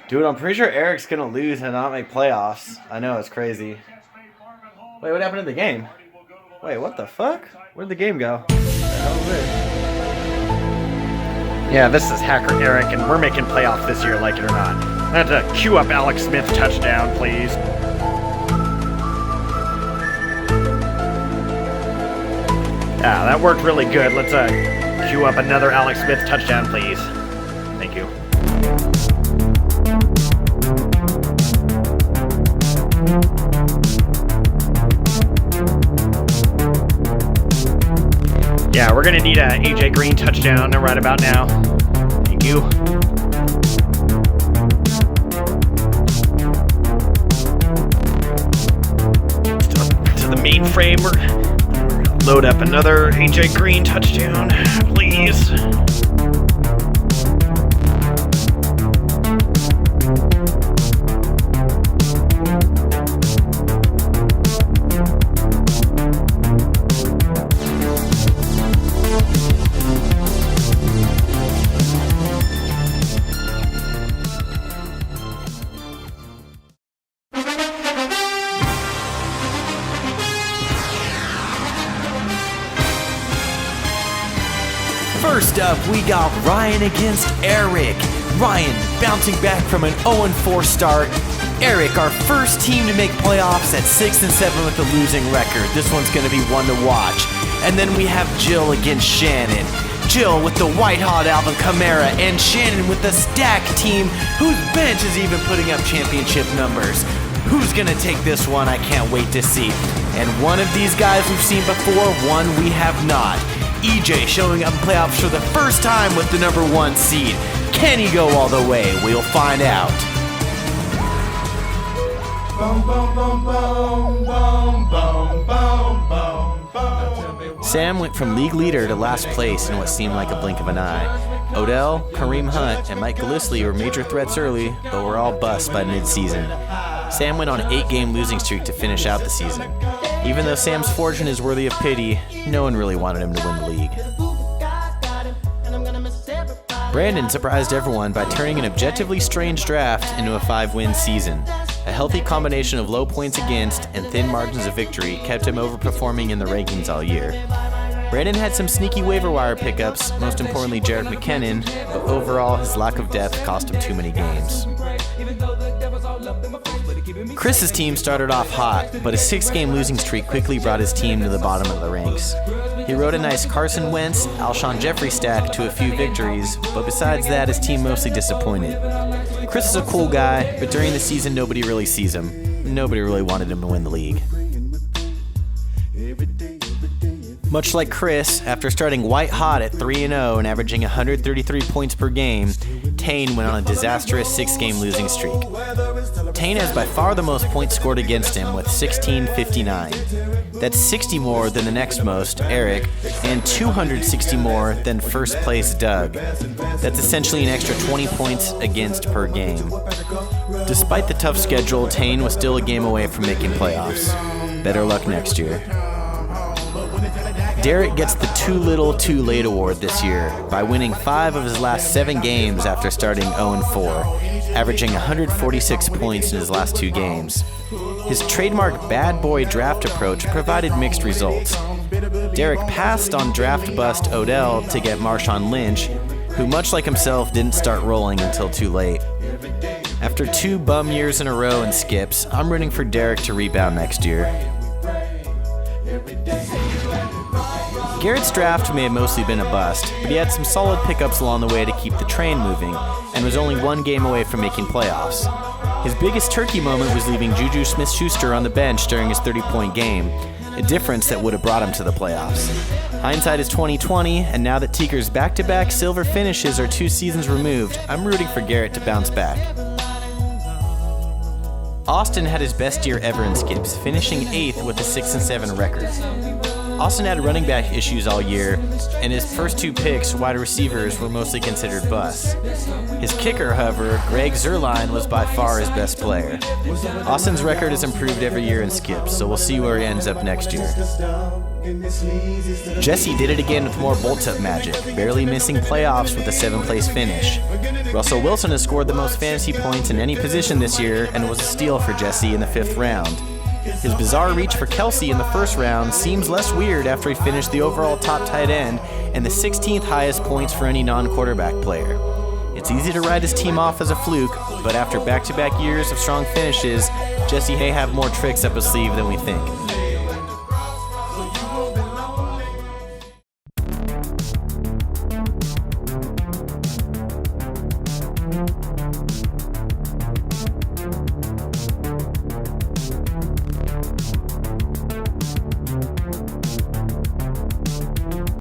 Dude, I'm pretty sure Eric's gonna lose and not make playoffs. I know, it's crazy. Wait, what happened to the game? Wait, what the fuck? Where'd the game go? What the hell is this? Yeah, this is Hacker Eric, and we're making playoffs this year, like it or not. I had to queue up Alex Smith touchdown, please. Yeah, that worked really good. Let's queue up another Alex Smith touchdown, please. Thank you. Yeah, we're gonna need a AJ Green touchdown right about now. Thank you. To the mainframe, we're gonna load up another AJ Green touchdown, please. First up, we got Ryan against Eric. Ryan bouncing back from an 0-4 start. Eric, our first team to make playoffs at 6-7 with a losing record. This one's going to be one to watch. And then we have Jill against Shannon. Jill with the white-hot Alvin Kamara, and Shannon with the stacked team whose bench is even putting up championship numbers. Who's going to take this one? I can't wait to see. And one of these guys we've seen before, one we have not. EJ showing up in playoffs for the first time with the number 1 seed. Can he go all the way? We'll find out. Sam went from league leader to last place in what seemed like a blink of an eye. Odell, Kareem Hunt, and Mike Gillislee were major threats early, but were all busts by mid-season. Sam went on an 8-game losing streak to finish out the season. Even though Sam's fortune is worthy of pity, no one really wanted him to win the league. Brandon surprised everyone by turning an objectively strange draft into a 5-win season. A healthy combination of low points against and thin margins of victory kept him overperforming in the rankings all year. Brandon had some sneaky waiver wire pickups, most importantly Jared McKinnon, but overall his lack of depth cost him too many games. Chris's team started off hot, but a 6-game losing streak quickly brought his team to the bottom of the ranks. He rode a nice Carson Wentz, Alshon Jeffrey stack to a few victories, but besides that, his team mostly disappointed. Chris is a cool guy, but during the season, nobody really sees him. Nobody really wanted him to win the league. Much like Chris, after starting white hot at 3-0 and averaging 133 points per game, Tane went on a disastrous 6-game losing streak. Tane has by far the most points scored against him with 1659. That's 60 more than the next most, Eric, and 260 more than first place Doug. That's essentially an extra 20 points against per game. Despite the tough schedule, Tane was still a game away from making playoffs. Better luck next year. Derek gets the too little, too late award this year by winning 5 of his last 7 games after starting 0-4, averaging 146 points in his last 2 games. His trademark bad boy draft approach provided mixed results. Derek passed on draft bust Odell to get Marshawn Lynch, who much like himself didn't start rolling until too late. After 2 bum years in a row and skips, I'm rooting for Derek to rebound next year. Garrett's draft may have mostly been a bust, but he had some solid pickups along the way to keep the train moving, and was only 1 game away from making playoffs. His biggest turkey moment was leaving Juju Smith-Schuster on the bench during his 30-point game, a difference that would have brought him to the playoffs. Hindsight is 20/20, and now that Teaker's back-to-back silver finishes are 2 seasons removed, I'm rooting for Garrett to bounce back. Austin had his best year ever in skips, finishing 8th with a 6-7 record. Austin had running back issues all year, and his first 2 picks, wide receivers, were mostly considered busts. His kicker, however, Greg Zuerlein, was by far his best player. Austin's record has improved every year in skips, so we'll see where he ends up next year. Jesse did it again with more bolt-up magic, barely missing playoffs with a 7th-place finish. Russell Wilson has scored the most fantasy points in any position this year and was a steal for Jesse in the 5th round. His bizarre reach for Kelsey in the 1st round seems less weird after he finished the overall top tight end and the 16th highest points for any non-quarterback player. It's easy to write his team off as a fluke, but after back-to-back years of strong finishes, Jesse may have more tricks up his sleeve than we think.